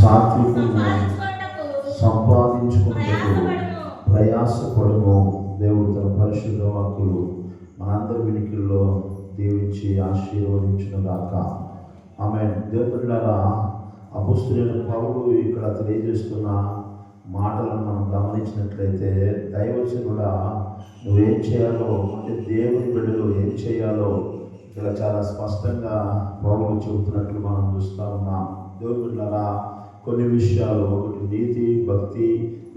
సాత్వికము సంపాదించుకున్నట్టు ప్రయాసపడము. దేవుడు తన పరిశుద్ధ వాక్కులు మనందరి వినికిల్లో దీవించి ఆశీర్వదించునుగాక. ఆమేన్. దేవుడులారా, అపొస్తలుడైన పౌలు ఇక్కడ తెలియజేస్తున్న మాటలను మనం గమనించినట్లయితే, దైవజనుడా నువ్వేం చేయాలో, అంటే దేవుని బిడ్డలు ఏం చేయాలో ఇక్కడ చాలా స్పష్టంగా పౌలు చెబుతున్నట్లు మనం చూస్తూ ఉన్నాం. దేవుడులారా, కొన్ని విషయాలు, ఒకటి నీతి, భక్తి,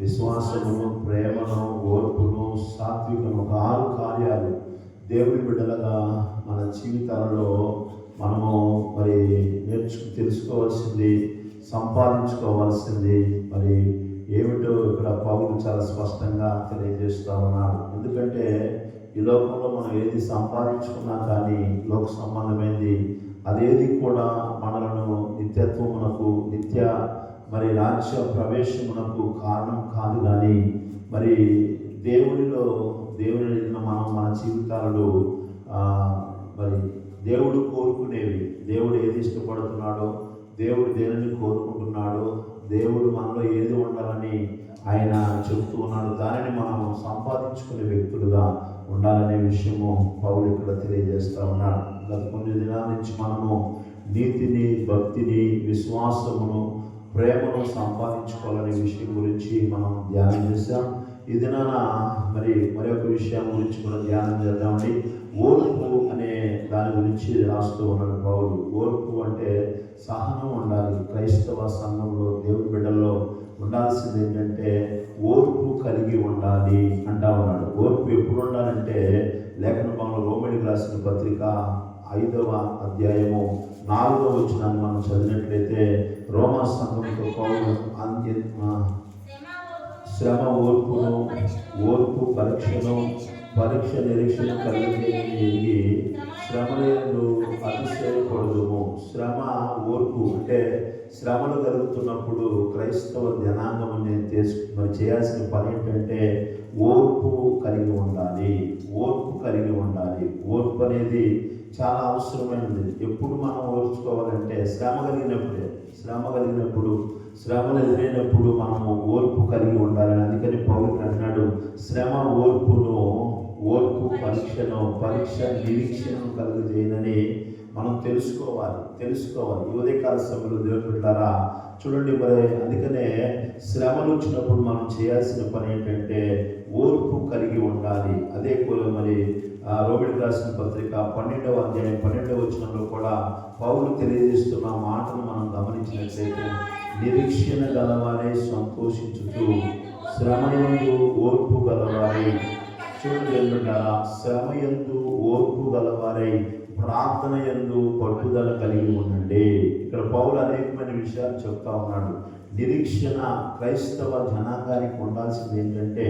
విశ్వాసమును, ప్రేమను, ఓర్పును, సాత్వికము, 6 కార్యాలు దేవుని బిడ్డలుగా మన జీవితాలలో మనము మరి తెలుసుకోవాల్సింది, సంపాదించుకోవాల్సింది మరి ఏమిటో ఇక్కడ పౌలు చాలా స్పష్టంగా తెలియజేస్తూ ఉన్నాడు. ఎందుకంటే ఈ లోకంలో మనం ఏది సంపాదించుకున్నా కానీ లోక సంబంధమైనది అదేది కూడా మనలను నిత్యత్వమునకు, నిత్య మరి రాజ్య ప్రవేశమునకు కారణం కాదు. కానీ మరి దేవుని మనం మన జీవితాలలో మరి దేవుడు కోరుకునేవి, దేవుడు ఏది ఇష్టపడుతున్నాడో, దేవుడు దేనిని కోరుకుంటున్నాడో, దేవుడు మనలో ఏది ఉండాలని ఆయన చెబుతూ ఉన్నాడు, దానిని మనం సంపాదించుకునే వ్యక్తులుగా ఉండాలనే విషయము పౌలు ఇక్కడ తెలియజేస్తూ ఉన్నాడు. గత కొన్ని దినాల నుంచి మనము నీతిని, భక్తిని, విశ్వాసమును, ప్రేమను సంపాదించుకోవాలనే విషయం గురించి మనం ధ్యానం చేశాం. ఈ దినాన మరొక విషయం గురించి కూడా ధ్యానం చేద్దామండి. ఓర్పు అనే దాని గురించి రాస్తూ ఉన్నాడు పౌలు. ఓర్పు అంటే సహనం ఉండాలి. క్రైస్తవ సంఘంలో దేవుని బిడ్డల్లో ఉండాల్సింది ఏంటంటే ఓర్పు కలిగి ఉండాలి అంటా ఉన్నాడు. ఓర్పు ఎప్పుడు ఉండాలంటే లేఖన భాగంలో రోమీయులకు రాసిన పత్రిక 5వ అధ్యాయము 4వ వచనాన్ని మనం చదివినట్లయితే, రోమా సంఘంతో పౌలు శ్రమ ఓర్పును, ఓర్పు పరీక్ష నిరీక్షణ కలిగి శ్రమలను అతిశయపడదుము. శ్రమ, ఓర్పు అంటే శ్రమలు కలుగుతున్నప్పుడు క్రైస్తవ జనాంగం మరి చేయాల్సిన పని ఏంటంటే ఓర్పు కలిగి ఉండాలి. ఓర్పు అనేది చాలా అవసరమైనది. ఎప్పుడు మనం ఓర్చుకోవాలంటే శ్రమలు ఎదురైనప్పుడు మనము ఓర్పు కలిగి ఉండాలని. అందుకని పౌలు అంటున్నాడు, శ్రమ ఓర్పు పరీక్ష నిరీక్షణను కలుగజేయనని మనం తెలుసుకోవాలి. ఉదయకాల సమయంలో దేవుని బిడ్డలారా చూడండి, మరి అందుకనే శ్రమలు వచ్చినప్పుడు మనం చేయాల్సిన పని ఏంటంటే ఓర్పు కలిగి ఉండాలి. అదే మరి రోమీయులకు రాసిన పత్రిక 12వ అధ్యాయం 12వ వచనంలో కూడా పౌలు తెలియజేస్తున్న మాటను మనం గమనించినట్లయితే, నిరీక్షణ గలవారే సంతోషించుతూ శ్రమయందు ఓర్పు గలవారై, చూడండి శ్రమయందు ఓర్పు గలవారై ప్రార్థన యందు పట్టుదల కలిగి ఉండండి. ఇక్కడ పౌలు అనేకమైన విషయాలు చెప్తా ఉన్నాడు. నిరీక్షణ క్రైస్తవ జనాంగానికి ఉండాల్సింది ఏంటంటే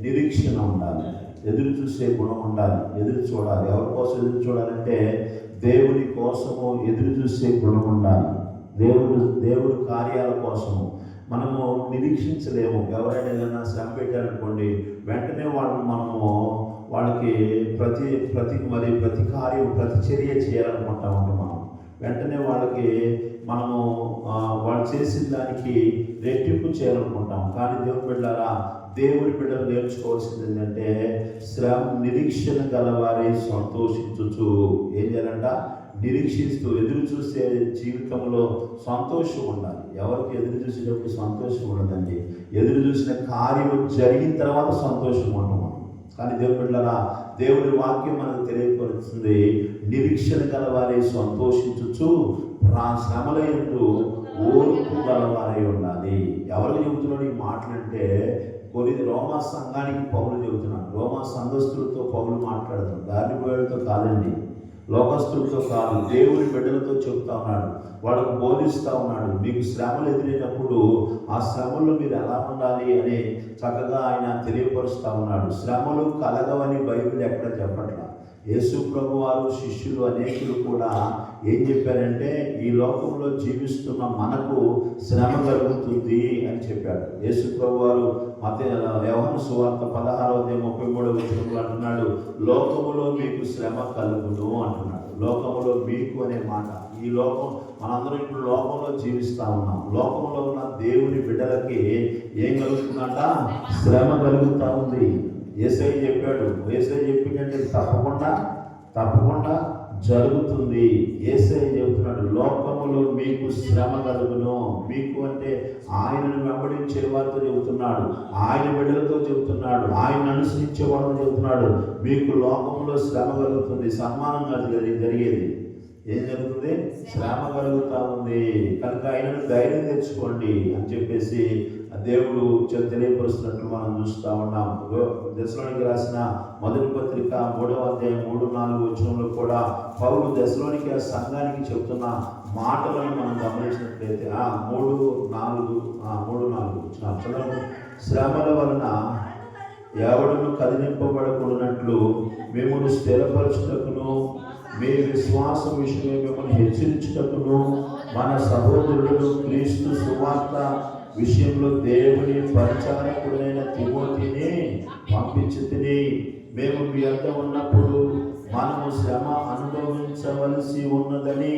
నిరీక్షణ ఉండాలి, ఎదురు చూసే గుణం ఉండాలి, ఎదురు చూడాలి. ఎవరి కోసం ఎదురు చూడాలంటే దేవుని కోసము ఎదురు చూసే గుణం ఉండాలి. దేవుడి కార్యాల కోసము మనము నిరీక్షించలేము. ఎవరైనా ఏదైనా శ్రమ పెట్టారనుకోండి, వెంటనే వాళ్ళకి ప్రతిచర్య చేయాలనుకుంటామంట. మనం వెంటనే మనము వాళ్ళు చేసిన దానికి రెట్టింపు చేయాలనుకుంటాం. కానీ దేవుడి బిడ్డలు నేర్చుకోవాల్సింది ఏంటంటే నిరీక్షణ గలవారే సంతోషించుచు ఏం చేయాలంట? నిరీక్షిస్తూ ఎదురు చూసే జీవితంలో సంతోషం ఉండాలి. ఎవరికి ఎదురు చూసేటప్పుడు సంతోషం ఉండదండి. ఎదురు చూసిన కార్యం జరిగిన తర్వాత సంతోషం ఉంటాం. కానీ దేవుడి వాక్యం మనకు తెలియపరుస్తుంది, నిరీక్షణ గలవారే సంతోషించుచు శ్రమల యందు ఓర్పు గలవారై ఉండాలి. ఎవరికి చెబుతున్నాడు ఈ మాటలంటే రోమా సంఘానికి పౌలు చెబుతున్నాడు. రోమా సంఘస్థులతో పౌలు మాట్లాడుతున్నాడు. దారి పోయేతో కాదండి, లోకస్తులతో కాదు, దేవుని బిడ్డలతో చెబుతా ఉన్నాడు. వాళ్ళకు బోధిస్తూ ఉన్నాడు. మీకు శ్రమలు ఎదురైనప్పుడు ఆ శ్రమల్లో మీరు ఎలా ఉండాలి అని చక్కగా ఆయన తెలియపరుస్తూ ఉన్నాడు. శ్రమలు కలగవని బైబిల్ ఎక్కడ చెప్పట్లా. యేసు ప్రభు వారు, శిష్యులు అనేకులు కూడా ఏం చెప్పారంటే ఈ లోకంలో జీవిస్తున్న మనకు శ్రమ కలుగుతుంది అని చెప్పాడు. యేసు ప్రభు వారు యోహాను సువార్త 16వ అధ్యాయం 33వ వచనంలో అంటున్నాడు, లోకములో మీకు శ్రమ కలుగును అంటున్నాడు. లోకములో మీకు అనే మాట, ఈ ఈ లోకం మనందరం ఇప్పుడు లోకంలో జీవిస్తూ ఉన్నాం. లోకంలో ఉన్న దేవుని బిడ్డలకి ఏం కలుగుతుందంట? శ్రమ కలుగుతూ ఉంది. యేసయ్య చెప్పాడు. యేసయ్య చెప్పిందంటే తప్పకుండా జరుగుతుంది. యేసయ్య చెబుతున్నాడు, లోకములో మీకు శ్రమ కలుగును. మీకు అంటే ఆయనను వెంబడించే వారితో చెబుతున్నాడు, ఆయన బిడ్డలతో చెబుతున్నాడు, ఆయన అనుసరించే వాళ్ళతో చెబుతున్నాడు. మీకు లోకంలో శ్రమ కలుగుతుంది. సన్మానం కాదు జరిగేది. ఏం జరుగుతుంది? శ్రమ కలుగుతూ ఉంది. కనుక ఆయనను ధైర్యం తెచ్చుకోండి అని చెప్పేసి దేవుడు తెలియపరుస్తున్నట్లు మనం చూస్తూ ఉన్నాం. దశలోనికి రాసిన మొదటి పత్రిక 3వ అధ్యాయం 3-4 వచనంలో కూడా పౌలు దశలోనికి ఆ సంఘానికి చెబుతున్న మాటలను మనం గమనించినట్లయితే 3-4 చదవండి. శ్రమల వలన ఎవడును కదిలింపబడకూడనట్లు మిమ్మల్ని స్థిరపరచుటకును, మీ విశ్వాసం విషయమే మిమ్మల్ని హెచ్చరించుటకును, మన సహోదరులను క్రీస్తు సువార్త విషయంలో దేవుని పరిచారకుడైన తిమోతిని పంపించితిని. మేము మీ వద్ద ఉన్నప్పుడు మనము శ్రమ అనుభవించవలసి ఉన్నదని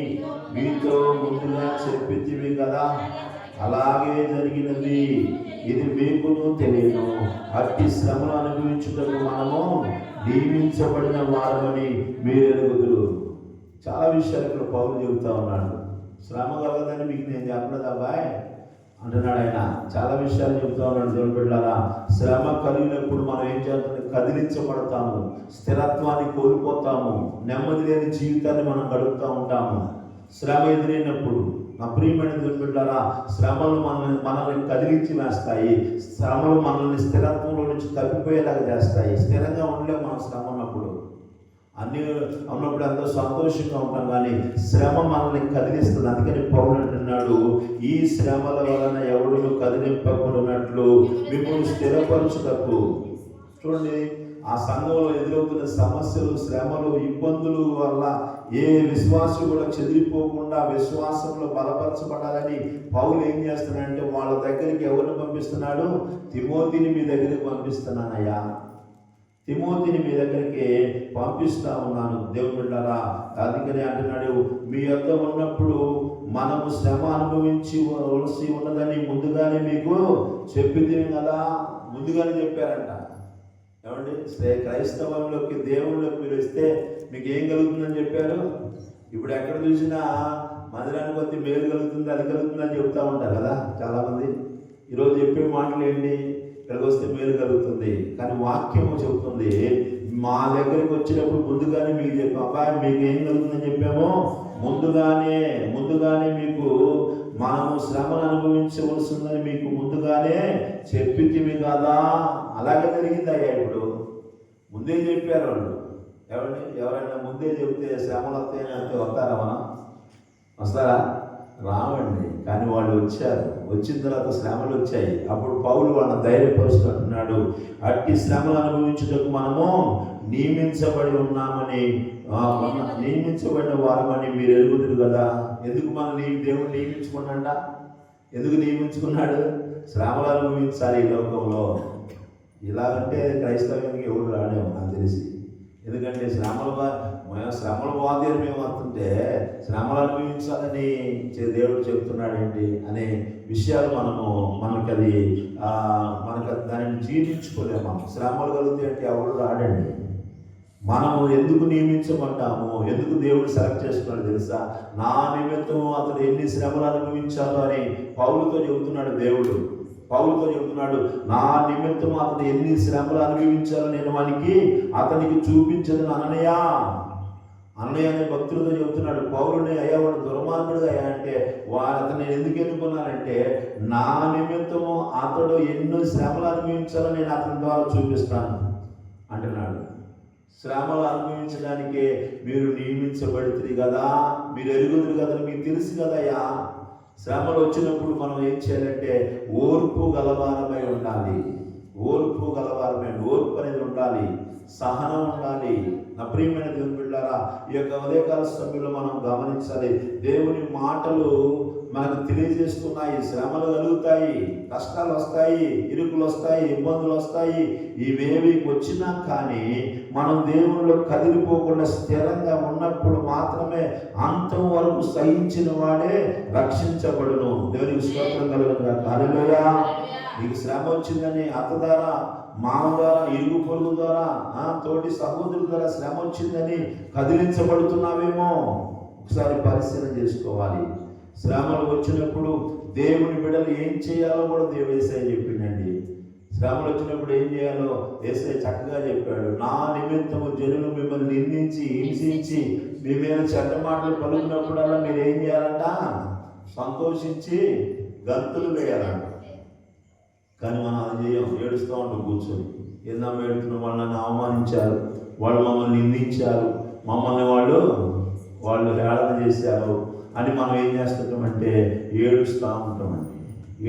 మీతో ముందుగా చెప్పితివి కదా, అలాగే జరిగినది. ఇది మీకును తెలియను. అట్టి శ్రమను అనుభవించుటకు మనము నియమించబడిన వారమని మీరు ఎరుగుదురు. చాలా విషయాలు ఇక్కడ పౌలు చెబుతా ఉన్నాడు. శ్రమ కలగదని మీకు నేను చెప్పలేదు అబ్బాయి అంటున్నాడు ఆయన. చాలా విషయాలు చెబుతా ఉన్నాడు. దేవుని బిడ్డలారా, శ్రమ కలిగినప్పుడు మనం ఏం చేస్తాం? కదిలించబడతాము, స్థిరత్వాన్ని కోల్పోతాము, నెమ్మది లేని జీవితాన్ని మనం గడుపుతూ ఉంటాము. శ్రమ ఎదురైనప్పుడు నా ప్రియమైన దేవుని బిడ్డలారా, శ్రమలు మనల్ని కదిలించి వేస్తాయి. శ్రమలు మనల్ని స్థిరత్వంలో నుంచి తప్పిపోయేలాగా చేస్తాయి. స్థిరంగా ఉండలేము మనం శ్రమ ఉన్నప్పుడు. అన్నీ ఉన్నప్పుడు ఎంతో సంతోషంగా ఉంటాం, కానీ శ్రమ మనల్ని కదిలిస్తుంది. అందుకని పౌలు అంటున్నాడు, ఈ శ్రమల వలన ఎవడును కదిలింపకున్నట్లు మిమ్మల్ని స్థిరపరచుటకు. చూడండి, ఆ సంఘంలో ఎదురవుతున్న సమస్యలు, శ్రమలు, ఇబ్బందులు వల్ల ఏ విశ్వాసం కూడా చెదిరిపోకుండా విశ్వాసంలో బలపరచబడాలని పౌలు ఏం చేస్తున్నాడంటే వాళ్ళ దగ్గరికి ఎవరిని పంపిస్తున్నాడు? తిమోతిని మీ దగ్గరికి పంపిస్తున్నానయ్యా, తిమోతిని మీ దగ్గరికి పంపిస్తా ఉన్నాను. దేవుని బిడ్డలారా, అందుకని అంటున్నాడు, మీ యొద్ద ఉన్నప్పుడు మనము శ్రమ అనుభవించవలసి ఉన్నదని ముందుగానే మీకు చెప్పితే కదా. ముందుగానే చెప్పారంట. ఏమండి, క్రైస్తవంలోకి దేవుళ్ళలోకి మీరు వస్తే మీకు ఏం కలుగుతుందని చెప్పారు? ఇప్పుడు ఎక్కడ చూసినా మందిరానికి వస్తే మేలు కలుగుతుంది, అది కలుగుతుంది అని చెప్తా ఉంటారు కదా చాలామంది. ఈరోజు చెప్పే మాటలు ఏంటి? ఇక్కడికి వస్తే మేలు కలుగుతుంది. కానీ వాక్యము చెబుతుంది, మా దగ్గరికి వచ్చినప్పుడు ముందుగానే మీకు చెప్పాము, అబ్బాయి మీకు ఏం కలుగుతుందని చెప్పామో ముందుగానే మీకు మనము శ్రమను అనుభవించవలసిందని మీకు ముందుగానే చెప్పితివి కదా. అలాగే జరిగింది అయ్యా. ఇప్పుడు ముందే చెప్పారు వాళ్ళు. ఎవరైనా ముందే చెబితే శ్రమలు వస్తాయని అంతే వస్తారా? మనం వస్తారా? రావండి. కానీ వాళ్ళు వచ్చారు. వచ్చిన తర్వాత శ్రమలు వచ్చాయి. అప్పుడు పౌలు వాళ్ళని ధైర్యపరుస్తున్నాడు, అట్టి శ్రమలు అనుభవించుటకు మనము నియమించబడి ఉన్నామని, నియమించబడిన వారమని మీరు ఎరుగుదురు కదా. ఎందుకు మనల్ని దేవుడు నియమించుకున్నాడా? ఎందుకు నియమించుకున్నాడు? శ్రమలు అనుభవించాలి ఈ లోకంలో. ఇలాగంటే క్రైస్తవానికి ఎవరు రాడేమో నాకు తెలిసి. ఎందుకంటే శ్రమలు బాధ్యత మేము వస్తుంటే శ్రమలు అనుభవించాలని దేవుడు చెబుతున్నాడేంటి అనే విషయాలు మనకు దానిని జీర్ణించుకోలేము. మనం శ్రమలు కలిగితే అంటే ఎవరు రాడండి. మనము ఎందుకు నియమించమంటాము? ఎందుకు దేవుడు సెలెక్ట్ చేసుకున్నాడు తెలుసా? నా నిమిత్తం అతడు ఎన్ని శ్రమలు అనుభవించాలో అని పౌలుతో చెబుతున్నాడు దేవుడు. పౌలుతో చెబుతున్నాడు, నా నిమిత్తం అతను ఎన్ని శ్రమలు అనుభవించాలో నేను అతనికి చూపించదని అన్నయ్య అనే భక్తులతో చెబుతున్నాడు. పౌలుని అయ్యా వాడు దుర్మార్గుడుగా అయ్యా అంటే అతను నేను ఎందుకు ఎన్నుకున్నానంటే నా నిమిత్తము అతడు ఎన్ని శ్రమలు అనుభవించాలో నేను అతని ద్వారా చూపిస్తాను అంటున్నాడు. శ్రమలు అనుభవించడానికే మీరు నియమించబడుతుంది కదా, మీరు ఎరుగుదురు కదా, మీకు తెలుసు కదయ్యా. శ్రమలు వచ్చినప్పుడు మనం ఏం చేయాలంటే ఓర్పు గలవారమై ఉండాలి. ఓర్పు అనేది ఉండాలి, సహనం ఉండాలి. నా ప్రియమైన దేవుని బిడ్డలారా, ఈ యొక్క ఉదయకాల సమయంలో మనం గమనించాలి, దేవుని మాటలు మనకు తెలియజేస్తున్నాయి. శ్రమలు కలుగుతాయి, కష్టాలు వస్తాయి, ఇరుకులు వస్తాయి, ఇబ్బందులు వస్తాయి. ఇవేవి వచ్చినా కానీ మనం దేవునిలో కదిలిపోకుండా స్థిరంగా ఉన్నప్పుడు మాత్రమే అంతం వరకు సహించిన వాడే రక్షించబడును. దేవునికి స్తోత్రం కలుగును. హల్లెలూయా. నీకు శ్రమ వచ్చిందని అత్త ద్వారా, మామ ద్వారా, ఇరుగు పొరుగు ద్వారా, తోటి సహోదరుల ద్వారా శ్రమ వచ్చిందని కదిలించబడుతున్నావేమో. ఒకసారి పరిశీలన చేసుకోవాలి. శ్రమలు వచ్చినప్పుడు దేవుని బిడ్డలు ఏం చేయాలో కూడా యేసయ్య చెప్పిండండి. శ్రమలు వచ్చినప్పుడు ఏం చేయాలో యేసయ్య చక్కగా చెప్పాడు. నా నిమిత్తము జనులు మిమ్మల్ని నిందించి, హింసించి, మీ మీద చెడ్డ మాటలు పలుకున్నప్పుడల్లా మీరు ఏం చేయాలంట? సంతోషించి గంతులు వేయాలంట. కానీ మనం అది చేయం, ఏడుస్తూ ఉంటాం కూర్చొని. ఏందమ్మా ఏడుతున్న? వాళ్ళు నన్ను అవమానించారు, వాళ్ళు మమ్మల్ని నిందించారు, మమ్మల్ని వాళ్ళు హేళన చేశారు అని మనం ఏం చేస్తుంటామంటే ఏడుస్తూ ఉంటామండి.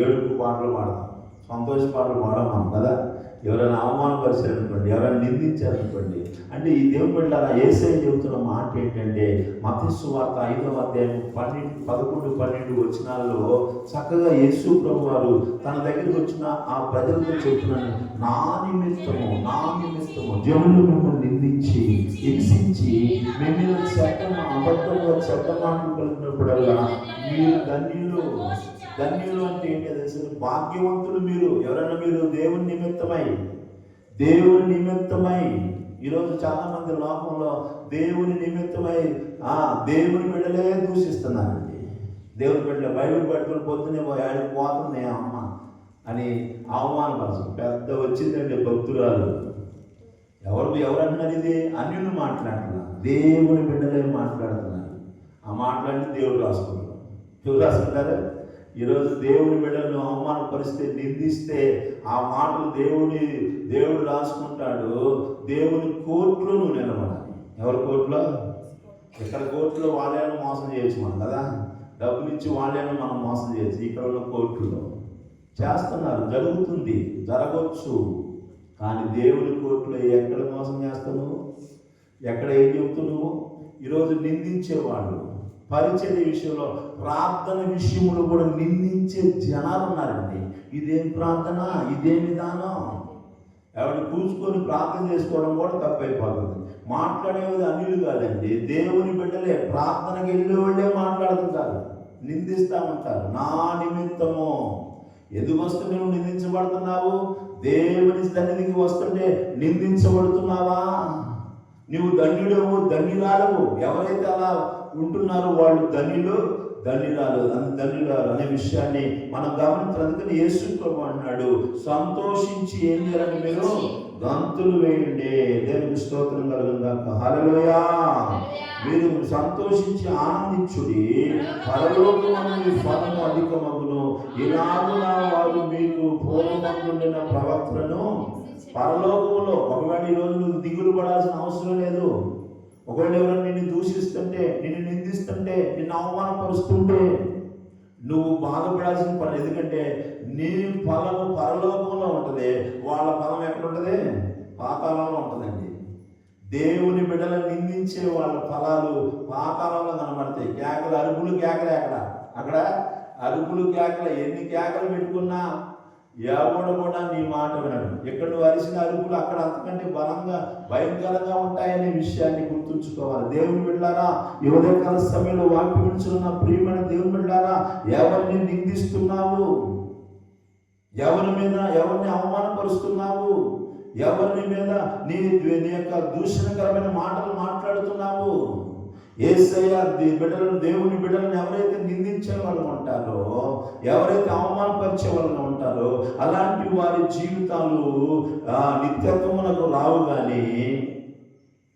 ఏడుపు పాటలు పాడతాం, సంతోష పాటలు పాడమం కదా. ఎవరైనా అవమానపరిచారనుకోండి, ఎవరైనా నిందించారనుకోండి, అంటే ఈ దేవుని బిడ్డలారా యేసయ్య చెబుతున్న మాట ఏంటంటే మత్తయి సువార్త 5వ అధ్యాయం 11, 12 వచనాల్లో చక్కగా యేసు ప్రభు వారు తన దగ్గరికి వచ్చిన ఆ ప్రజలతో చెప్తున్నాను, నా నిమిత్తము జనులు మిమ్మల్ని నిందించి, హింసించి, మీ మీద అబద్ధంగా చెడ్డ మాటలు పలికినప్పుడల్లా మీరు ధన్యులు అంటే ఏంటి తెలుసు? భాగ్యవంతులు మీరు. ఎవరైనా మీరు దేవుని నిమిత్తమై ఈరోజు చాలా మంది లోకంలో దేవుని నిమిత్తమై దేవుని బిడ్డలే దూషిస్తున్నారండి. దేవుని బిడ్డలే బైబిల్ పట్టుకుని పొద్దునే ఆడికి పోతుంది అమ్మ అని అవమానపరచు. పెద్ద వచ్చిందండి భక్తురాలు. ఎవరు అంటున్నారు? ఇది అన్యులు మాట్లాడుతున్నారు, దేవుని బిడ్డలే మాట్లాడుతున్నారు. ఆ మాట్లాడి దేవుడు రాసుకుంటారు. ఎవరు రాసుకుంటారు? ఈరోజు దేవుని బిడ్డలను అవమానపరిస్తే, నిందిస్తే ఆ మాటలు దేవుడు రాసుకుంటాడు. దేవుని కోర్టులో నువ్వు నిలబడాలి. ఎవరి కోర్టులో? ఇక్కడ కోర్టులో వాళ్ళేమో మోసం చేయొచ్చు మనం కదా, డబ్బులు ఇచ్చి వాళ్ళేమో మనం మోసం చేయొచ్చు. ఇక్కడ ఉన్న కోర్టులో చేస్తున్నారు, జరగవచ్చు. కానీ దేవుని కోర్టులో ఎక్కడ మోసం చేస్తావు? ఎక్కడ ఏం చెబుతున్నావు? ఈరోజు నిందించేవాళ్ళు, పరిచర్య విషయంలో, ప్రార్థన విషయంలో కూడా నిందించే జనాలు ఉన్నారండి. ఇదేం ప్రార్థన, ఇదేం విధానం? ఎవరిని కూర్చుకొని ప్రార్థన చేసుకోవడం కూడా తప్పైపోతుంది. మాట్లాడేది అన్యులు కాదండి, దేవుని బిడ్డలే. ప్రార్థనకి వెళ్ళే వాళ్ళే మాట్లాడుతుంటారు, నిందిస్తూ ఉంటారు. నా నిమిత్తము ఎందుకు వస్తుంటే నువ్వు నిందించబడుతున్నావు? దేవుని సన్నిధికి వస్తుంటే నిందించబడుతున్నావా? నువ్వు ధన్యురాలవు. ఎవరైతే అలా ఉంటున్నారో వాళ్ళు ధన్యురాలు అనే విషయాన్ని మనం గమనించాలి. అందుకని యేసు ప్రభు అన్నాడు, సంతోషించి ఏం చేయాలని మీరు గంతులు వేయండి. దేవునికి స్తోత్రం కలుగుగాక. హల్లెలూయా. మీరు సంతోషించి ఆనందించుడి, పరలోకమందు ఫలము అధికమగును. ఇలాగున వారు మీకు పూర్వమందుండిన ప్రవక్తలను పరలోకములో. ఒకవేళ ఈరోజు నువ్వు దిగులు పడాల్సిన అవసరం లేదు. ఒకవేళ ఎవరైనా నిన్ను దూషిస్తుంటే, నిన్ను నిందిస్తుంటే, నిన్ను అవమానపరుస్తుంటే నువ్వు బాధపడాల్సిన పని. ఎందుకంటే నీ ఫలము పరలోకంలో ఉంటుంది, వాళ్ళ ఫలం ఎక్కడ ఉంటుంది? పాతాళంలో ఉంటుందండి. దేవుని బిడ్డలను నిందించే వాళ్ళ ఫలాలు పాతాళంలో కనబడతాయి. అరుపులు కేకలే. అక్కడ అరుపులు కేకలు, ఎన్ని కేకలు పెట్టుకున్నా ఎవడు కూడా నీ మాట వినడు. ఎక్కడ నువ్వు అరిసిన అరుపులు అక్కడ అంతకంటే బలంగా, భయంకరంగా ఉంటాయనే విషయాన్ని గుర్తుంచుకోవాలి. దేవుని బిడ్డలారా, ఈ ఉదయకాల సమయంలో వాక్యం వింటున్న ప్రియమైన దేవుని బిడ్డలారా, ఎవరిని నిందిస్తున్నావు? ఎవరిని అవమానపరుస్తున్నావు? ఎవరి మీద నీ యొక్క దూషణకరమైన మాటలు మాట్లాడుతున్నావు? యేసయ్య దేవుని బిడ్డలను ఎవరైతే నిందించే వాళ్ళు ఉంటారో, ఎవరైతే అవమానపరిచే వాళ్ళు ఉంటారో, అలాంటి వారి జీవితాలు నిత్యత్వమునకు రావు, కానీ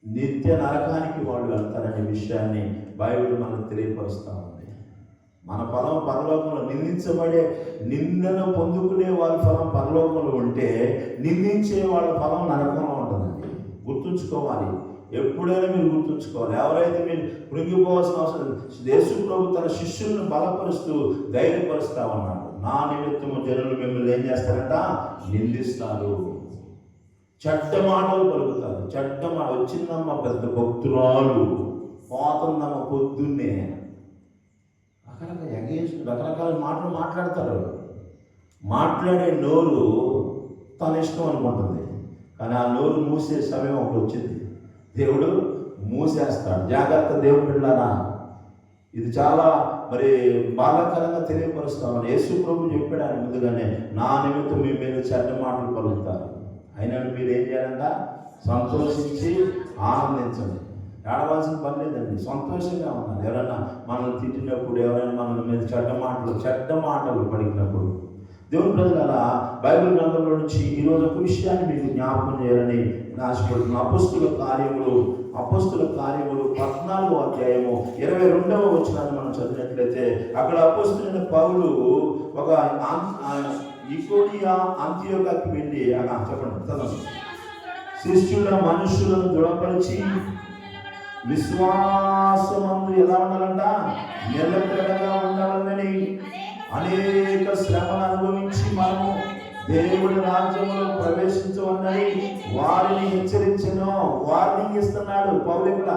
నిత్య నరకానికి వాళ్ళు వెళ్తారనే విషయాన్ని బైబిల్ మనకు తెలియపరుస్తూ ఉంది. మన ఫలం పరలోకంలో, నిందించబడే, నిందను పొందుకునే వాళ్ళ ఫలం పరలోకంలో ఉంటే, నిందించే వాళ్ళ ఫలం నరకంలో ఉంటుందండి. గుర్తుంచుకోవాలి. ఎప్పుడైనా మీరు గుర్తుంచుకోవాలి. ఎవరైతే మీరు కృంగిపోవాల్సిన అవసరం. యేసు ప్రభు తన శిష్యులను బలపరుస్తూ ధైర్యపరుస్తా ఉన్నాడు. నా నిమిత్తము జనులు మిమ్మల్ని ఏం చేస్తారంట? నిందిస్తారు, చెడ్డ మాటలు పలుకుతారు. వచ్చిందమ్మ పెద్ద భక్తురాలు, పోతుందమ్మ పొద్దున్నే, రకరకాల మాటలు మాట్లాడతారు. మాట్లాడే నోరు తన ఇష్టం అనుకుంటుంది, కానీ ఆ నోరు మూసే సమయం ఒకటి వచ్చింది. దేవుడు మూసేస్తాడు. జాగ్రత్త దేవుడు బిడ్డలారా, ఇది చాలా బాధాకరంగా తెలియపరుస్తామని యేసు ప్రభు చెప్పాడు ఆయన ముందుగానే, నా నిమిత్తం మీ మీద చెడ్డ మాటలు పలుకుతారు, అయినా మీరు ఏం చేయాలంట? సంతోషించి ఆనందించండి. ఏడవలసిన పని లేదండి, సంతోషంగా ఉన్నారు. ఎవరైనా మనల్ని తిట్టినప్పుడు, ఎవరైనా మన మీద చెడ్డ మాటలు పలికినప్పుడు, దేవుని ప్రజలారా, బైబిల్ గ్రంథంలో నుంచి ఈరోజు ఒక విషయాన్ని మీకు జ్ఞాపకం చేయాలని ఆశపడుతున్నాను. అపోస్తుల కార్యములు 14వ అధ్యాయము 22వ వచనాన్ని మనం చదివినట్లయితే, అక్కడ అపోస్తులైన పౌలు ఒక ఇకోనియా అంతియోకకి వెళ్ళి చెప్పండి, శిష్యుల మనుషులను దృఢపరిచి విశ్వాసమందు ఎలా ఉండాలంట? నిలకడగా ఉండాలని అనేక శ్రమలు అనుభవించి మనము దేవుడి రాజ్యంలో ప్రవేశించవన్నది వారిని హెచ్చరించను. వార్నింగ్ ఇస్తున్నాడు పౌలు ఇక్కడ.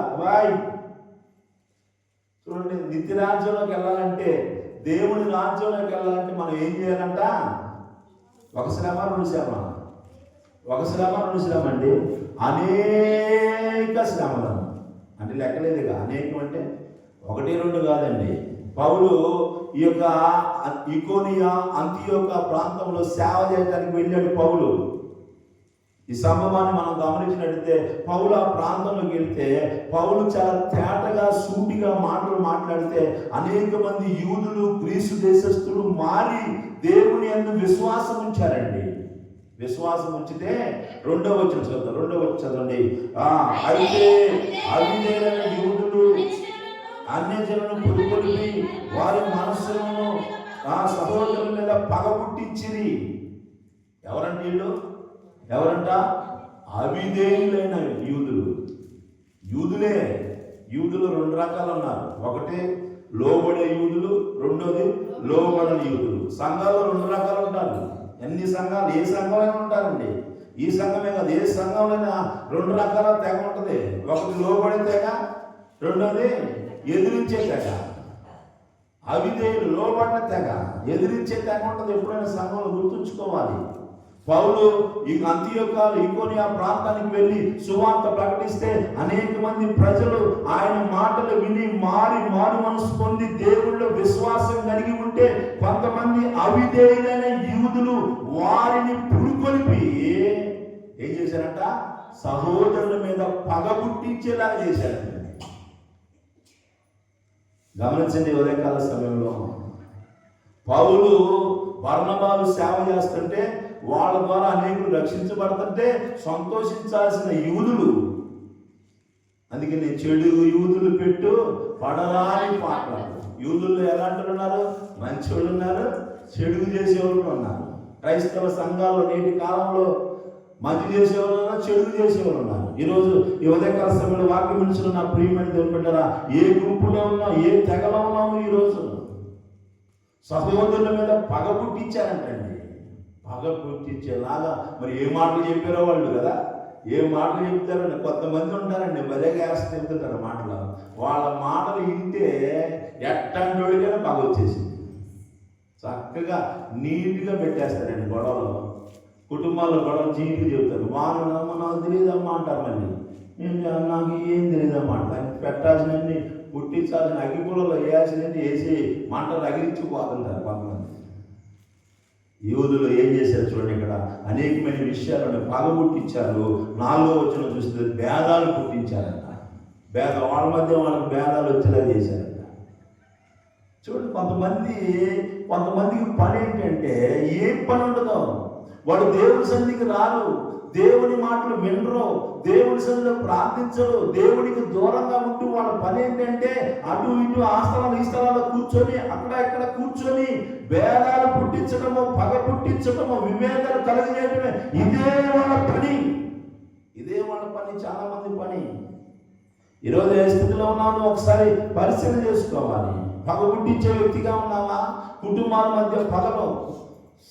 చూడండి, నిత్య రాజ్యంలోకి వెళ్ళాలంటే, దేవుడి రాజ్యంలోకి వెళ్ళాలంటే మనం ఏం చేయాలంట? ఒక శ్రమ రెండు శ్రమ అండి, అనేక శ్రమలను అంటే లెక్కలేదుగా. అనేకం అంటే 1 2 కాదండి. పౌలు ఈ యొక్క ఇకోనియా అంతియోక ప్రాంతంలో సేవ చేయడానికి వెళ్ళాడు పౌలు. ఈ సంభవాన్ని మనం గమనించినట్లయితే, పౌలు ఆ ప్రాంతంలోకి వెళ్తే పౌలు చాలా తేటగా సూటిగా మాటలు మాట్లాడితే అనేక మంది యూదులు, గ్రీసు దేశస్థులు మారి దేవుని యందు విశ్వాసం ఉంచారండి. విశ్వాసం ఉంచితే 2వ వచనం చదవండి. అయితే అవిధేయులైన యూదులు అన్యజనులను పురుగొలిపి వారి మనస్సులను సహోదరుల మీద పగ పుట్టించిరి. ఎవరంటే వీళ్ళు? ఎవరంట? అవిధేయులైన యూదులే. యూదులు 2 రకాలు ఉన్నారు. ఒకటి లోబడే యూదులు, రెండోది లోబడని యూదులు. సంఘాల్లో 2 రకాలు ఉంటారు. ఎన్ని సంఘాలు, ఏ సంఘమైనా ఉంటారండి. ఈ సంఘమే కాదు, ఏ సంఘంలోనైనా 2 రకాల తెగ ఉంటుంది. ఒకటి లోబడే తెగ, రెండోది ఎదిరించే తెగ. అవిధేయులు లోబడిన తెగ, ఎదిరించే తెగ ఉంటుంది. ఎప్పుడైనా సంఘంలో గుర్తుంచుకోవాలి. పౌలు ఈ అంతియోక ఇకోనియా ప్రాంతానికి వెళ్ళి సువార్త ప్రకటిస్తే అనేక మంది ప్రజలు ఆయన మాటలు విని మారు మనసు పొంది దేవుళ్ళో విశ్వాసం కలిగి ఉంటే, కొంతమంది అవిధేయులైన యూదులు వారిని పురుకొలిపి ఏం చేశారంట? సహోదరుల మీద పగ పుట్టించేలాగా చేశారు. గమనించండి, ఉదయకాల సమయంలో పౌలు బర్నబాలు సేవ చేస్తుంటే, వాళ్ళ ద్వారా అనేకులు రక్షించబడుతుంటే సంతోషించాల్సిన యూదులు, అందుకని చెడు యూదులు పెట్టు పడరాని పాటలు. యూదుల్లో ఎలాంటి ఉన్నారు? మంచి వాళ్ళు ఉన్నారు, చెడుగు చేసేవాళ్ళు ఉన్నారు. క్రైస్తవ సంఘాల్లో నేటి కాలంలో మంచి చేసేవాళ్ళు ఉన్నారు, చెడుగు చేసేవాళ్ళు ఉన్నారు. ఈరోజు ఈ ఉదయకాల సమయంలో వాక్యం వినిచిన నా ప్రియమైన దేవుని బిడ్డలారా, ఏ గుంపులో ఉన్నా, ఏ తెగలో ఉన్నాము, ఈరోజు సహోదరుల మీద పగ పుట్టించారంటండి. పగ పుట్టించేలాగా మరి ఏ మాటలు చెప్పారో వాళ్ళు కదా, ఏ మాటలు చెప్తారండి. కొంతమంది ఉంటారండి భలేగా వేస్తే చెప్తుంటారు మాటలు. వాళ్ళ మాటలు వింటే ఎట్టంటోడికైనా పగ వచ్చేసింది. చక్కగా నీట్గా పెట్టేస్తారండి గొడవలు. కుటుంబాల్లో గొడవలు నీట్గా చెప్తారు. వాళ్ళు నాకు తెలియదమ్మా అంటారు. మళ్ళీ నాకు ఏం తెలియదమ్మా అంటారు. పెట్టాల్సినన్ని పుట్టించాల్సిన అగ్గిపులలో వేయాల్సినవి వేసి మంటలు రగిలించిపోతుంటారు కొంతమంది. యూదులు ఏం చేశారు చూడండి, ఇక్కడ అనేకమైన విషయాలను పగ పుట్టించారు. 4వ వచనం చూస్తే భేదాలు పుట్టించారంట. వాళ్ళ మధ్య వాళ్ళకి భేదాలు వచ్చేలా చేశారంట. చూడండి, కొంతమందికి పని ఏంటంటే ఏం పని ఉండదు. వాడు దేవుని సన్నిధికి రారు, దేవుని మాటలు వినరు, దేవుని సన్నిధిలో ప్రార్థించరు, దేవునికి దూరంగా ఉంటూ వాళ్ళ పని ఏంటంటే అటు ఇటు ఆ స్థలాలు ఈ స్థలాల్లో కూర్చొని అక్కడ ఇక్కడ కూర్చొని భేదాలు పుట్టించడము, పగ పుట్టించడము, విభేదాలు కలగజేయడమే ఇదే వాళ్ళ పని. చాలా మంది పని. ఈరోజు ఏ స్థితిలో ఉన్నామో ఒకసారి పరిశీలన చేసుకోవాలి. పగ పుట్టించే వ్యక్తిగా ఉన్నావా? కుటుంబాల మధ్య పగలు,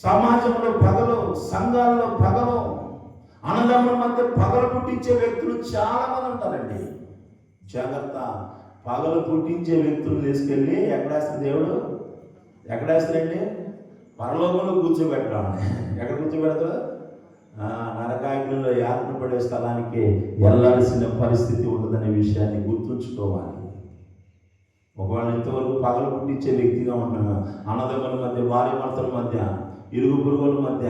సమాజంలో పగలు, సంఘాల్లో పగలు, అన్నదమ్ముల మధ్య పగలు పుట్టించే వ్యక్తులు చాలా మంది ఉంటారండి. జాగ్రత్త. పగలు పుట్టించే వ్యక్తులు తీసుకెళ్ళి ఎక్కడేస్తారు దేవుడు? ఎక్కడేస్తారండి? పరలోకంలో కూర్చోబెట్టడం. ఎక్కడ కూర్చోబెడతారు? నరకాగ్నిలో యాతన పడే స్థలానికి వెళ్ళాల్సిన పరిస్థితి ఉంటుందనే విషయాన్ని గుర్తుంచుకోవాలి. ఒకవేళ ఇంతవరకు పగలు పుట్టించే వ్యక్తిగా ఉంటున్నాం, అన్నదమ్ముల మధ్య, భార్యాభర్తల మధ్య, ఇరుగు పొరుగుల మధ్య,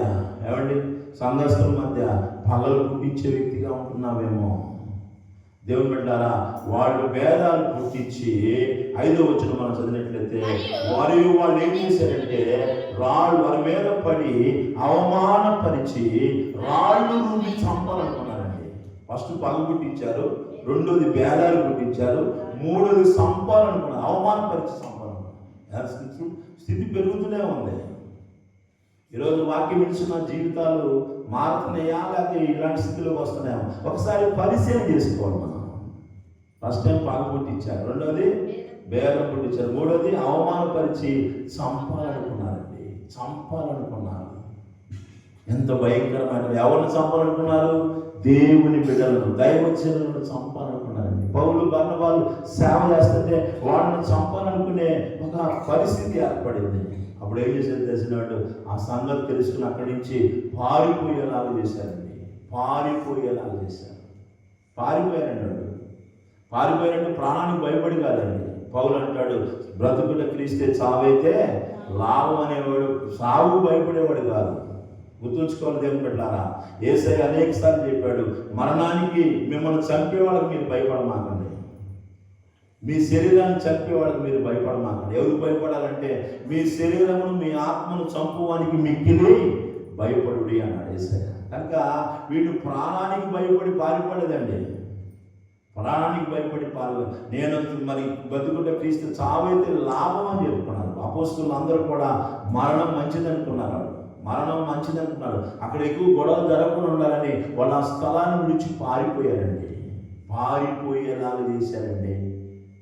ఏమండి సంఘస్థుల మధ్య పగలు పుట్టించే వ్యక్తిగా ఉంటున్నావేమో. దేవుని బిడ్డారా, వాళ్ళు భేదాలు పుట్టించి 5వ వచనం మనం చదివినట్లయితే వాళ్ళు ఏం చేశారంటే రాళ్ళు వారి మీద పడి అవమానపరిచి రాళ్ళు రూపి చంపాలనుకున్నారండి. ఫస్ట్ పగ పుట్టించారు, రెండోది భేదాలు పుట్టించారు, మూడోది చంపాలనుకున్నారు, అవమానపరిచి చంపాలనుకున్నారు. స్థితి పెరుగుతూనే ఉంది. ఈరోజు వాక్యం విడిచిన జీవితాలు మారుతున్నాయా లేకపోతే ఇలాంటి స్థితిలోకి వస్తున్నాయా? ఒకసారి పరిశీలన చేసుకోవాలి మనం. ఫస్ట్ టైం పగ పుట్టించారు, రెండోది భేదం పుట్టించారు, మూడోది అవమానపరిచి చంపాలనుకున్నారండి. చంపాలనుకున్నారు. ఎంత భయంకరమైన! ఎవరిని చంపాలనుకున్నారు? దేవుని బిడ్డలను, దైవజనులను చంపాలనుకున్నారండి. పౌలు బర్నబాలు సేవ చేస్తుంటే వాళ్ళని చంపాలనుకునే ఒక పరిస్థితి ఏర్పడింది. అప్పుడు ఏం చేసేది తెలిసినట్టు ఆ సంగతి తెలుసుకుని అక్కడి నుంచి పారిపోయేలాగా చేశారండి. పారిపోయేలాగా చేశారు. పారిపోయారండి వాడు. పారిపోయారంటే ప్రాణానికి భయపడి కాదండి. పౌలు అంటాడు, బ్రతుకుల క్రీస్తే చావైతే లాభం అనేవాడు. సాగు భయపడేవాడు కాదు. గుర్తుంచుకోవాలి దేవుని బిడ్డలారా. యేసయ్య అనేక సార్లు చెప్పాడు, మరణానికి మిమ్మల్ని చంపేవాళ్ళకి మీరు భయపడమాకండి, మీ శరీరాన్ని చంపేవాళ్ళకి మీరు భయపడమాకండి. ఎవరు భయపడాలంటే మీ శరీరమును మీ ఆత్మను చంపువానికి మిక్కిలి భయపడుడి అన్నాడు యేసయ్య. కనుక వీళ్ళు ప్రాణానికి భయపడి పారిపడలేదండి. ప్రాణానికి భయపడి నేను మరి బతుకుట క్రీస్తు చావైతే లాభం అని చెప్పుకున్నారు. అపోస్తలులు అందరూ కూడా మరణం మంచిదనుకున్నారు. మరణం మంచిదనుకున్నారు. అక్కడ ఎక్కువ గొడవలు జరగకుండా ఉండాలని వాళ్ళు ఆ స్థలాన్ని విడిచి పారిపోయారండి. పారిపోయేలాగా చేశారండి.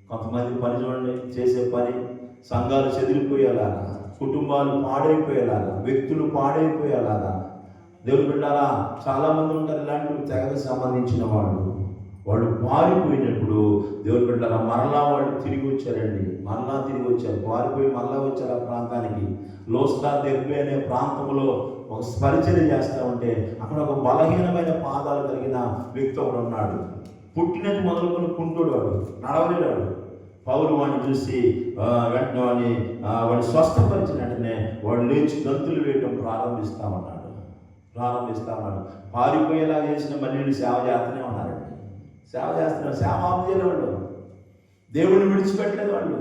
కొంతమంది పని చూడండి, చేసే పని సంఘాలు చెదిరిపోయేలాగా, కుటుంబాలు పాడైపోయేలాగా, వ్యక్తులు పాడైపోయేలాగా. దేవుని బిడ్డారా, చాలామంది ఉంటారు ఇలాంటి తెగకు సంబంధించిన వాళ్ళు పారిపోయినప్పుడు దేవుని బిడ్డారా మరలా వాళ్ళు తిరిగి వచ్చారండి. మరలా తిరిగి వచ్చారు. పారిపోయి మరలా వచ్చారు ఆ ప్రాంతానికి. లోస్ట్రా దెర్బే అనే ప్రాంతంలో ఒక పరిచర్య చేస్తూ ఉంటే అక్కడ ఒక బలహీనమైన పాదాలు కలిగిన వ్యక్తి ఒకడు ఉన్నాడు. పుట్టినది మొదలుకొని కుంటుడు, వాడు నడవలేడు. పౌలు వాడిని చూసి వెంటనే వాడిని స్వస్థపరిచిన వెంటనే వాడు లేచి గంతులు వేయటం ప్రారంభిస్తామన్నాడు. పారిపోయేలా చేసిన మళ్ళీ సేవ చేస్తూనే ఉన్నారండి. సేవ చేస్తున్నారు. సేవ ఆపేయలే వాళ్ళు. దేవుడిని విడిచిపెట్టలేదు వాళ్ళు.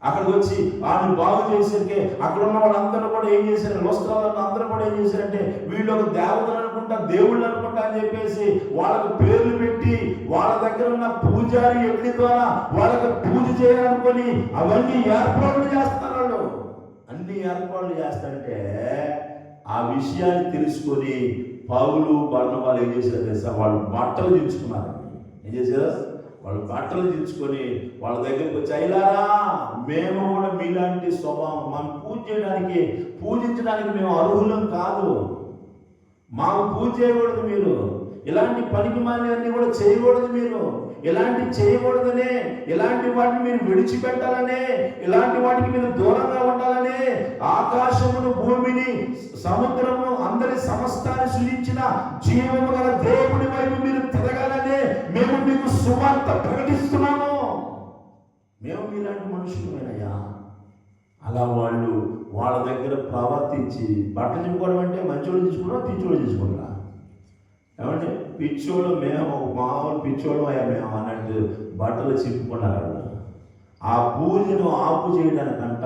అక్కడికి వచ్చి వాళ్ళని బాగు చేసరికి అక్కడ ఉన్న వాళ్ళందరూ కూడా ఏం చేశారు? లోస్ట్రాలను అందరూ కూడా ఏం చేశారంటే వీళ్ళు ఒక దేవతలు అనుకుంటా, దేవుళ్ళు అనుకుంటా అని చెప్పేసి వాళ్ళకు పేర్లు పెట్టి వాళ్ళ దగ్గర ఉన్న పూజారి ఎగ్ని ద్వారా వాళ్ళకి పూజ చేయాలనుకొని అవన్నీ ఏర్పాట్లు చేస్తున్నారు వాళ్ళు. అన్ని ఏర్పాట్లు చేస్తారంటే ఆ విషయాన్ని తెలుసుకొని పౌలు బర్నబాలు ఏం చేశారు తెలుసా? వాళ్ళు బట్టలు దించుకున్నారు. ఏం చేశారు? వాళ్ళు బట్టలు దించుకొని వాళ్ళ దగ్గరికి వచ్చి, అయ్యారా మేము కూడా మీలాంటి స్వభావం, మనం పూజించడానికి మేము అర్హులం కాదు, మాకు పూజ చేయకూడదు, మీరు ఇలాంటి పనికి మాలినవన్నీ కూడా చేయకూడదు, మీరు ఇలాంటి చేయకూడదనే, ఇలాంటి వాటిని మీరు విడిచిపెట్టాలనే, ఇలాంటి వాటికి మీరు దూరంగా ఉండాలనే ఆకాశమును, భూమిని, సముద్రమును, అందరి సమస్తాన్ని సృజించిన జీవము గల దేవుని వైపు మీరు తిరగాలనే మేము మీకు సువార్త ప్రకటిస్తున్నాము. మేము మీలాంటి మనుషులమేనయ్యా. అలా వాళ్ళు వాళ్ళ దగ్గర ప్రవర్తించి బట్టలు చెప్పుకోవడం అంటే మంచోళ్ళు తీసుకుంటారా, పిచ్చోళ్ళు తీసుకుంటారా? ఏమంటే పిచ్చోళ్ళు మేము, మామూలు పిచ్చోళ్ళు అయ్యా మేము అన్నట్టు బట్టలు చింపుకున్నారు. ఆ పూజను ఆపు చేయడానికంట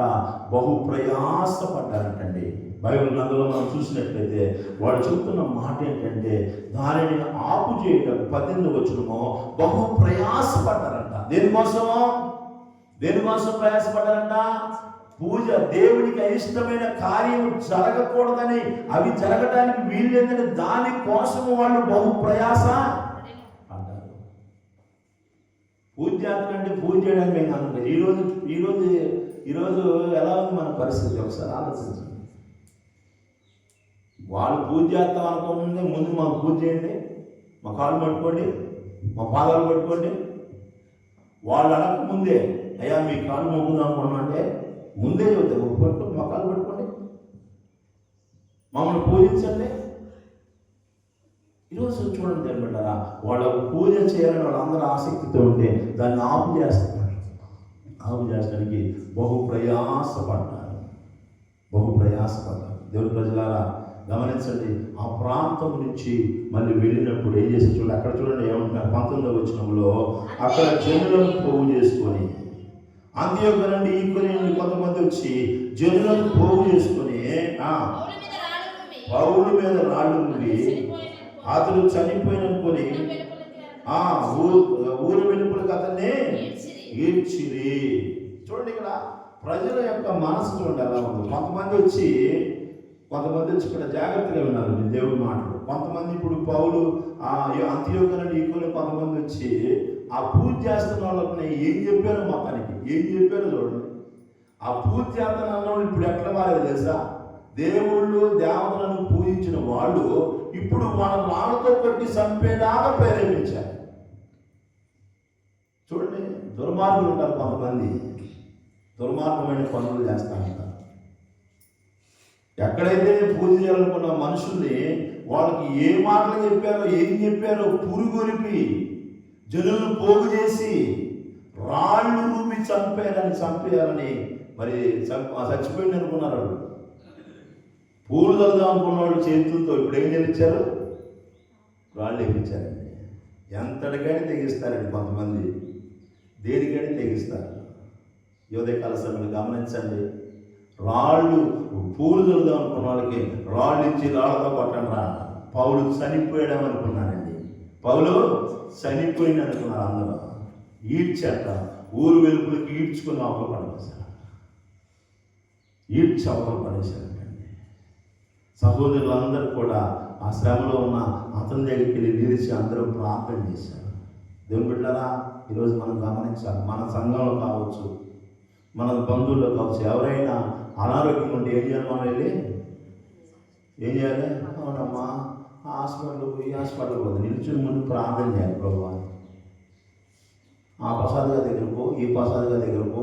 బహు ప్రయాసపడ్డారంటండి. బైబిల్ అందులో మనం చూసినట్లయితే వాడు చెప్తున్న మాట ఏంటంటే దానిని ఆపు చేయడం 18వ వచనము బహు ప్రయాసపడ్డారంట. దేనికోసం ప్రయాసపడ్డారంట? పూజ, దేవునికి అయిష్టమైన కార్యం జరగకూడదని, అవి జరగడానికి వీల్లేదని దానికోసము వాళ్ళు బహు ప్రయాస పడ్డారు. పూజ అంటే పూజ చేయడానికి మేము అనుకుంటాం. ఈరోజు ఎలా ఉంది మన పరిస్థితి? ఒకసారి ఆలోచించండి. వాళ్ళు పూజ చేస్తాం అనుకోకుండా ముందు మాకు పూజ చేయండి, మా కాళ్ళు పట్టుకోండి, మా పాదాలు పట్టుకోండి. వాళ్ళు అడగక ముందే, అయ్యా మీ కాళ్ళు మొగ్గుదాం అనుకున్నాం అంటే ముందే చెబుతాయి, ఒక పట్టుకుని మొక్కలు పట్టుకోండి, మమ్మల్ని పూజించండి. ఈరోజు చూడండి తెలియబడ్డారా, వాళ్ళు పూజ చేయాలని వాళ్ళందరూ ఆసక్తితో ఉంటే దాన్ని ఆపు చేస్తానికి బహు ప్రయాసపడ్డారు. దేవుని ప్రజలారా గమనించండి, ఆ ప్రాంతం నుంచి మళ్ళీ వెళ్ళినప్పుడు ఏం చేసి చూడండి, అక్కడ చూడండి ఏమంటున్నారు 19వ వచనంలో, అక్కడ జనులను పోగు చేసుకొని, అంత్యోక నుండి ఈక్వలి నుండి కొంతమంది వచ్చి జనులను పోగు చేసుకొని పౌలు మీద రాళ్ళు నుండి అతడు చనిపోయిననుకొని ఊరు వెలుపులకు అతన్ని ఈడ్చిరి. చూడండి ఇక్కడ ప్రజల యొక్క మనసు చూడండి ఎలా ఉంది. కొంతమంది వచ్చి ఇక్కడ జాగ్రత్తగా విన్నారు దేవుడి మాటలు. కొంతమంది ఇప్పుడు పౌలు అంత్యోక నుండి ఈక్వలి కొంతమంది వచ్చి ఆ పూజ చేస్తున్న వాళ్ళని ఏం చెప్పారో మొత్తానికి ఏం చెప్పారో చూడండి. ఆ పూజ చేస్తున్న వాళ్ళు ఇప్పుడు ఎట్లా మారేది తెలుసా, దేవుళ్ళు దేవతలను పూజించిన వాళ్ళు ఇప్పుడు మన రాళ్ళతో కొట్టి చంపేలాగా ప్రేరేపించారు. చూడండి, దుర్మార్గులు ఉంటారు, కొంతమంది దుర్మార్గమైన పనులు చేస్తూ ఉంటారు. ఎక్కడైతే పూజ చేయాలనుకున్న మనుషుల్ని వాళ్ళకి ఏ మాటలు చెప్పారో ఏం చెప్పారో పురుగొలిపి జనులను పోగు చేసి రాళ్ళు రూపి చంపేయాలని మరి చచ్చిపోయింది అనుకున్నారు. వాళ్ళు పూలు చదువుదాం అనుకున్న వాళ్ళు చేతులతో ఇప్పుడు ఏం చేయించారు, రాళ్ళు వేయించారండి. ఎంతటికైనా తెగిస్తారండి కొంతమంది, దేనికైనా తెగిస్తారు. యువదకాల సమయంలో గమనించండి, రాళ్ళు పూలు చదువుదాం అనుకున్న వాళ్ళకి రాళ్ళు ఇచ్చి రాళ్ళతో కొట్టండి రా. పౌలు చనిపోయాడని అనుకున్నారండి, పౌలు చనిపోయింది అనుకున్నారు. అందరూ ఈడ్చాట, ఊరు వెలుపులకి ఈడ్చుకుని అవతల పడేశారు, అవతల పడేశారంటండి. సహోదరులందరూ కూడా ఆ శ్రమలో ఉన్న అతని దగ్గరికి వెళ్ళి నిలిచి అందరూ ప్రార్థన చేశారు. దేవుని బిడ్డలారా, ఈరోజు మనం గమనించాలి, మన సంఘంలో కావచ్చు, మన బంధువుల్లో కావచ్చు, ఎవరైనా అనారోగ్యం ఉంటే ఏం చేయాలి, మనం వెళ్ళి ఏం చేయాలి, అవునమ్మా ఈ హాస్పిటల్ పోతే నిల్చుని ముందు ప్రార్థన చేయాలి. ప్రభువా ఆ ప్రసాద్గా దగ్గరకు ఈ ప్రసాద్గా దగ్గరకు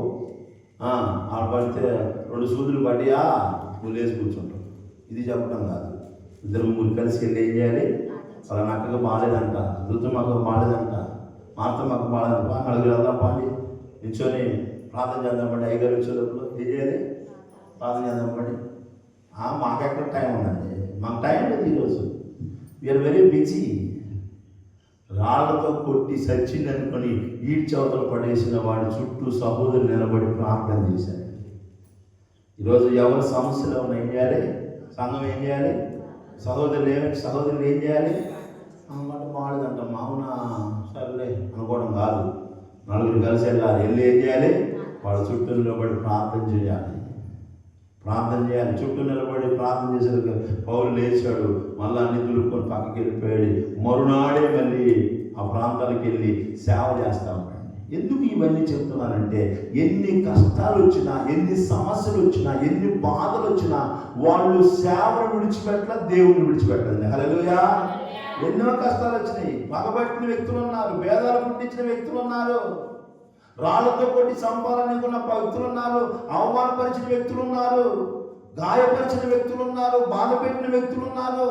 ఆడ పడితే 2 సూదులు పడియా నువ్వు లేచి కూర్చుంటావు. ఇది చెప్పడం కాదు, 2-3 కలిసి వెళ్ళి ఏం చేయాలి, అలా నక్కగా బాగాలేదంట, దుద్దు మాకు బాగాలేదంట, మాతో మాకు బాగాలేదంట, 4 వెళ్దాం పాండి, నిల్చొని ప్రార్థన చేద్దామండి. అయ్యగారు వచ్చేటప్పుడు ఏం చేయాలి, ప్రార్థన చేద్దామండి. మాకెక్కడ టైం ఉందండి, మాకు టైం లేదు. ఈరోజు వీఆర్ వెరీ బిజీ. రాళ్లతో కొట్టి సచ్చిందనుకొని ఈడ్చవతలు పడేసిన వాడి చుట్టూ సహోదరులు నిలబడి ప్రార్థన చేశారు. ఈరోజు ఎవరి సమస్యలు ఏమైనా ఏం చేయాలి, సంఘం ఏం చేయాలి, సహోదరులు ఏం చేయాలి, అన్నమాట బాగాలేదంటాం, అవునా సర్లే అనుకోవడం కాదు, 4 కలిసి వెళ్ళి ఏం చేయాలి, వాళ్ళ చుట్టూ నిలబడి ప్రార్థన చేయాలి. చుట్టూ నిలబడి ప్రార్థన చేసేందుకు పౌలు లేచాడు, మళ్ళీ అన్ని దులుపుకొని పక్కకి వెళ్ళిపోయాడు. మరునాడే మళ్ళీ ఆ ప్రాంతాలకు వెళ్ళి సేవ చేస్తా ఉన్నాడు. ఎందుకు ఇవన్నీ చెప్తున్నానంటే, ఎన్ని కష్టాలు వచ్చినా, ఎన్ని సమస్యలు వచ్చినా, ఎన్ని బాధలు వచ్చినా వాళ్ళు సేవను విడిచిపెట్టలేదు, దేవుడిని విడిచిపెట్టలేదు. హల్లెలూయా. ఎన్నో కష్టాలు వచ్చినాయి, పగబట్టిన వ్యక్తులు ఉన్నారు, భేదాలు పుట్టించిన వ్యక్తులు ఉన్నారు, రాళ్లతో కొట్టి చంపాలనుకున్న వ్యక్తులు ఉన్నారు, అవమానపరిచిన వ్యక్తులు ఉన్నారు, గాయపరిచిన వ్యక్తులు ఉన్నారు, బాధ పెట్టిన వ్యక్తులు ఉన్నారు.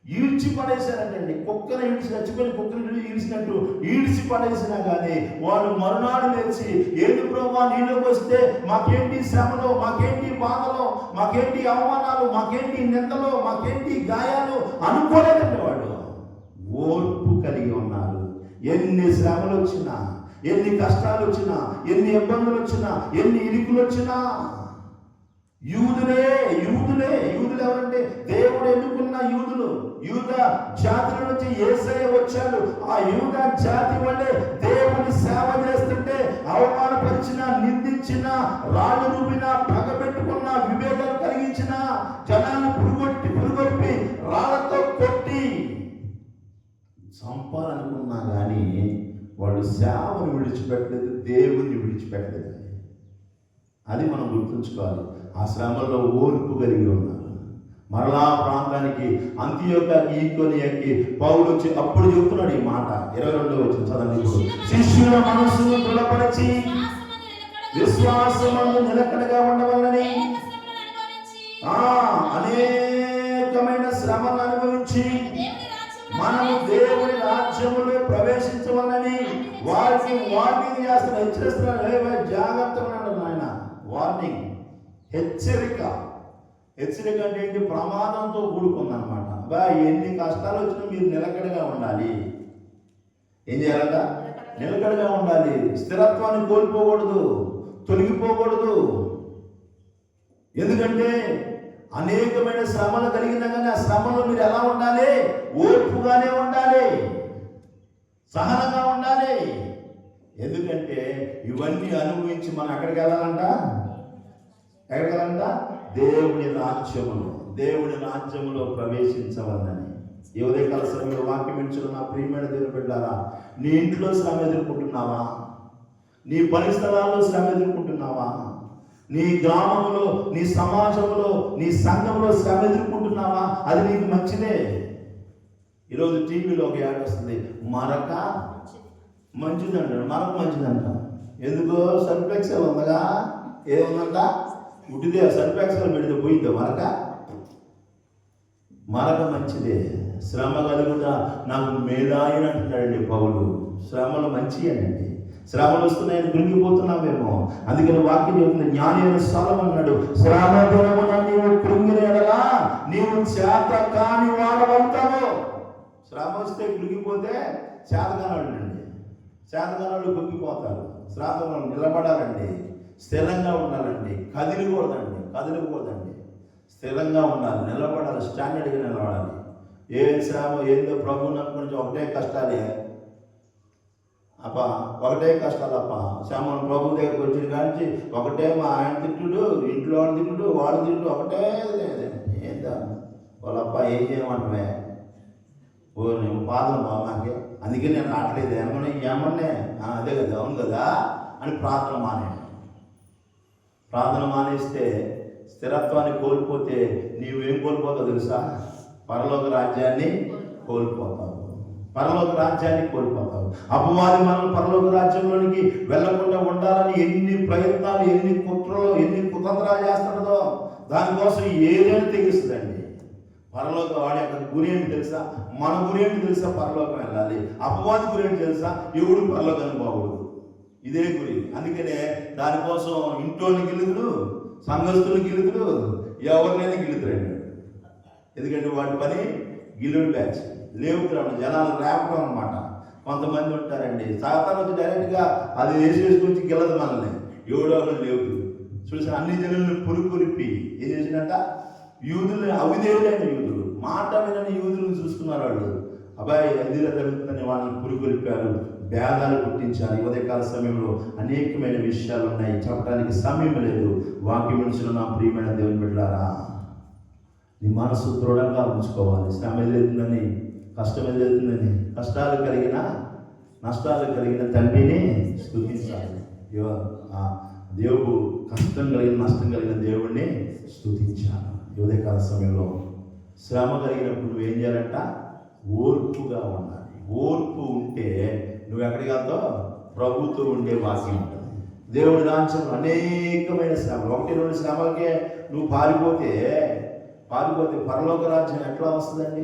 ఈడ్చి పడేశారంటండి, కుక్కను చచ్చిపోయిన కుక్కను ఈడ్చినట్టు ఈడ్చి పడేసినా కానీ వాళ్ళు మరునాడు లేచి, ఏది ప్రభువా నీలోకి వస్తే మాకేంటి శ్రమలో, మాకేంటి బాధలో, మాకేంటి అవమానాలు, మాకేంటి నిందలో, మాకేంటి గాయాలు అనుకోలేదండి. వాళ్ళు ఓర్పు కలిగి ఉన్నారు. ఎన్ని శ్రమలు వచ్చినా, ఎన్ని కష్టాలు వచ్చినా, ఎన్ని ఇబ్బందులు వచ్చినా, ఎన్ని ఇరుకులు వచ్చినా, యూదులు ఎవరంటే దేవుడు ఎన్నుకున్న యూదులు, యూద జాతుల నుంచి యేసయ్య వచ్చాడు. ఆ యూద జాతి వల్లే దేవుని సేవ చేస్తుంటే అవమానపరిచిన, నిందించిన, రాళ్ళు రూపిన, పగబెట్టుకున్న, వివేకాలు కలిగించిన జనాన్ని పురుగొట్టి రాళ్లతో కొట్టి చంపాలనుకున్నా కానీ వాళ్ళు సేవను విడిచిపెట్టలేదు, దేవుని విడిచిపెట్టలేదు. అది మనం గుర్తుంచుకోవాలి. ఆ శ్రమలో ఓర్పు కలిగి ఉన్నారు. మరలా ప్రాంతానికి అంతియోకాకి ఈకొనియాకి పౌలు వచ్చి అప్పుడు చెబుతున్నాడు ఈ మాట. 22వ వచనం చదవండి. శిష్యుల మనస్సును దృఢపరచి విశ్వాసమందు నిలకడగా ఉండవాలని అనేకమైన శ్రమలు అనుభవించి మనము దేవుని రాజ్యములో ప్రవేశించవాలని వారికి వార్నింగ్ చేస్తున్న హెచ్చరిస్తున్నాడు. జాగ్రత్తగా ఉన్నాడు ఆయన. వార్నింగ్, హెచ్చరిక. హెచ్చరిక అంటే ఏంటి? ప్రమాదంతో కూడుకుందనమాట. ఎన్ని కష్టాలు వచ్చినా మీరు నిలకడగా ఉండాలి. ఏం చేయాలంట? నిలకడగా ఉండాలి. స్థిరత్వాన్ని కోల్పోకూడదు, తొలగిపోకూడదు. ఎందుకంటే అనేకమైన శ్రమలు కలిగినా కానీ ఆ శ్రమలో మీరు ఎలా ఉండాలి? ఓర్పుగానే ఉండాలి, సహనంగా ఉండాలి. ఎందుకంటే ఇవన్నీ అనుభవించి మనం ఎక్కడికి వెళ్ళాలంట? ఎక్కడికి వెళ్ళాలంట? దేవుని రాజ్యములో ప్రవేశించవాలని. ఈ ఉదయకాల సమయంలో వాక్యం ఇచ్చిన నా ప్రియమైన దేవుని బిడ్డలారా, నీ ఇంట్లో శ్రమ ఎదుర్కొంటున్నావా? నీ పని స్థలాల్లో శ్రమ ఎదుర్కొంటున్నావా? నీ గ్రామంలో, నీ సమాజంలో, నీ సంఘంలో శ్రమ ఎదుర్కొంటున్నావా? అది నీకు మంచిదే. ఈరోజు టీవీలో ఒక యాడ్ వస్తుంది, మరక మంచిదంట. మరక మంచిదంట. ఎందుకో సర్ఫెక్సల్ ఉందగా. ఏముందంట? ఉట్టిదే సర్ఫెక్సల్ పెడితే పోయిందో మరక మంచిదే. శ్రమ కలుగుతా నాకు మేలాయని అంటున్నాడండి పౌలు. శ్రమలు మంచియేనండి. శ్రమలు వస్తున్నాయని కృంగిపోతున్నామేమో. అందుకని వాక్యం చెబుతుంది, జ్ఞాని అయిన సొలొమోను అన్నాడు, శ్రమ దినమున నీవు కృంగిన యెడల నీవు చేత కాని వాడవుతావు. శ్రమ వస్తే కృంగిపోతే చేతకానోళ్ళండి. చేతకానోళ్ళు కృంగిపోతారు. శ్రాతంలో నిలబడాలండి, స్థిరంగా ఉండాలండి, కదిలికూడదండి. స్థిరంగా ఉండాలి, నిలబడాలి, స్టాండర్డ్గా నిలబడాలి. ఏ శ్రమ ఏందో ప్రభువుని అనుకుని ఒకటే కష్టాలే ఒకటే కష్టాలప్ప. శ్రమ ప్రభు దగ్గరికి వచ్చిన కానీ ఒకటే మా ఆయన తిట్టుడు, ఇంట్లో వాడు తిట్టుడు, వాడు తిట్టుడు, ఒకటే. ఏందా వాళ్ళప్ప ఏం చేయమంటే నువ్వు పాదం మాకే, అందుకే నేను రావట్లేదు ఏమన్నా అదే కదా, అవును కదా అని ప్రార్థన మానేస్తే స్థిరత్వాన్ని కోల్పోతే నీవేం కోల్పోతావు తెలుసా? పరలోక రాజ్యాన్ని కోల్పోతావు. అపవాది మనం పరలోక రాజ్యంలోనికి వెళ్లకుండా ఉండాలని ఎన్ని ప్రయత్నాలు, ఎన్ని కుట్రలు, ఎన్ని కుతంత్రాలు చేస్తున్నదో దానికోసం ఏదైనా తెగిస్తుందండి. పరలోక వాడి యొక్క గురి ఏంటి తెలుసా? మన గురి ఏంటి తెలుసా? పరలోకం వెళ్ళాలి. అపవాది గురి ఏంటి తెలుసా? ఎవడు పరలోకానికి పోకూడదు. ఇదే గురి. అందుకనే దానికోసం ఇంట్లోని గిలుతుడు, సంఘస్థులు గిలుతుడు, ఎవరినైనా గిలుతురండి. ఎందుకంటే వాడి పని గిలుడు బ్యాచ్, లేవుకురావడం, జనాలు రేపడం అనమాట. కొంతమంది ఉంటారండి, సాతాను వచ్చి డైరెక్ట్గా అది వేసుకొచ్చి గిల్లదు మనల్ని. ఎవడో లేవుడు చూసి అన్ని జనులను పురుకొలిపి ఏం చేసినట్ట? యూదులు, అవిధేయులైన యూదులు, మాట వినని యూదులను చూసుకున్నారు వాళ్ళు. అబ్బాయి అదిలా జరుగుతుందని వాళ్ళని పురుకొలిపారు, భేదాలు పుట్టించారు. ఉదయకాల సమయంలో అనేకమైన విషయాలు ఉన్నాయి, చెప్పడానికి సమయం లేదు. వాక్యం వినిచిన నా ప్రియమైన దేవుని బిడ్డలారా, నీ మనసు దృఢంగా ఉంచుకోవాలి. శ్రమ ఎదురుతుందని, కష్టం ఎదురుతుందని, కష్టాలు కలిగిన నష్టాలు కలిగిన తండ్రిని స్తుతించాలి. దేవుడు కష్టం కలిగిన, నష్టం కలిగిన దేవుడిని స్తుతించాలి. ఉదయకాల సమయంలో శ్రమ కలిగినప్పుడు నువ్వేం చేయాలంట? ఓర్పుగా ఉండాలి. ఓర్పు ఉంటే నువ్వు ఎక్కడికి వెళ్తావు? ప్రభుత్వం ఉండే వాక్యం ఉంటుంది. దేవుడి రాజ్యంలో అనేకమైన శ్రమలు, 1-2 శ్రమలకే నువ్వు పారిపోతే పరలోక రాజ్యం ఎట్లా వస్తుందండి?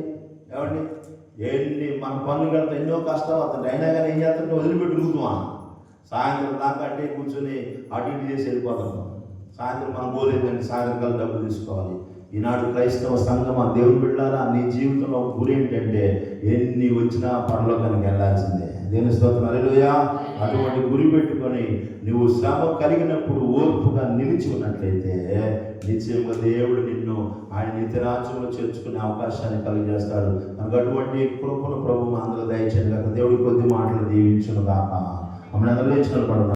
ఏమండి, ఏంటి మన పనులు కడితే ఎన్నో కష్టాలు వస్తుంది. అయినా కానీ ఏం చేస్తుంటే వదిలిపెట్టుకుంటున్నాం. సాయంత్రం దాకా అంటే కూర్చొని అటు ఇటు చేసి వెళ్ళిపోతాం. సాయంత్రం మనం పోలేదండి, సాయంత్రం డబ్బులు తీసుకోవాలి. ఈనాడు క్రైస్తవ సంఘమా, దేవుని బిడ్డలారా, నీ జీవితంలో గురి ఏంటంటే ఎన్ని వచ్చినా పరలోకానికి వెళ్ళాల్సిందే. దేవుని స్తోత్రం, హల్లెలూయా. అటువంటి గురి పెట్టుకొని నువ్వు శ్రమ కలిగినప్పుడు ఓర్పుగా నిలిచి ఉన్నట్లయితే నిశ్చయంగా దేవుడు నిన్ను ఆయన నిత్యరాజ్యంలో చేర్చుకునే అవకాశాన్ని కలిగజేస్తాడు. మనకు అటువంటి కృపను ప్రభు అందరూ దయచేయండి. దేవుడి కొద్ది మాటలు దీవించును గాక. అప్పుడు అందరూ లేచిన పడదాం.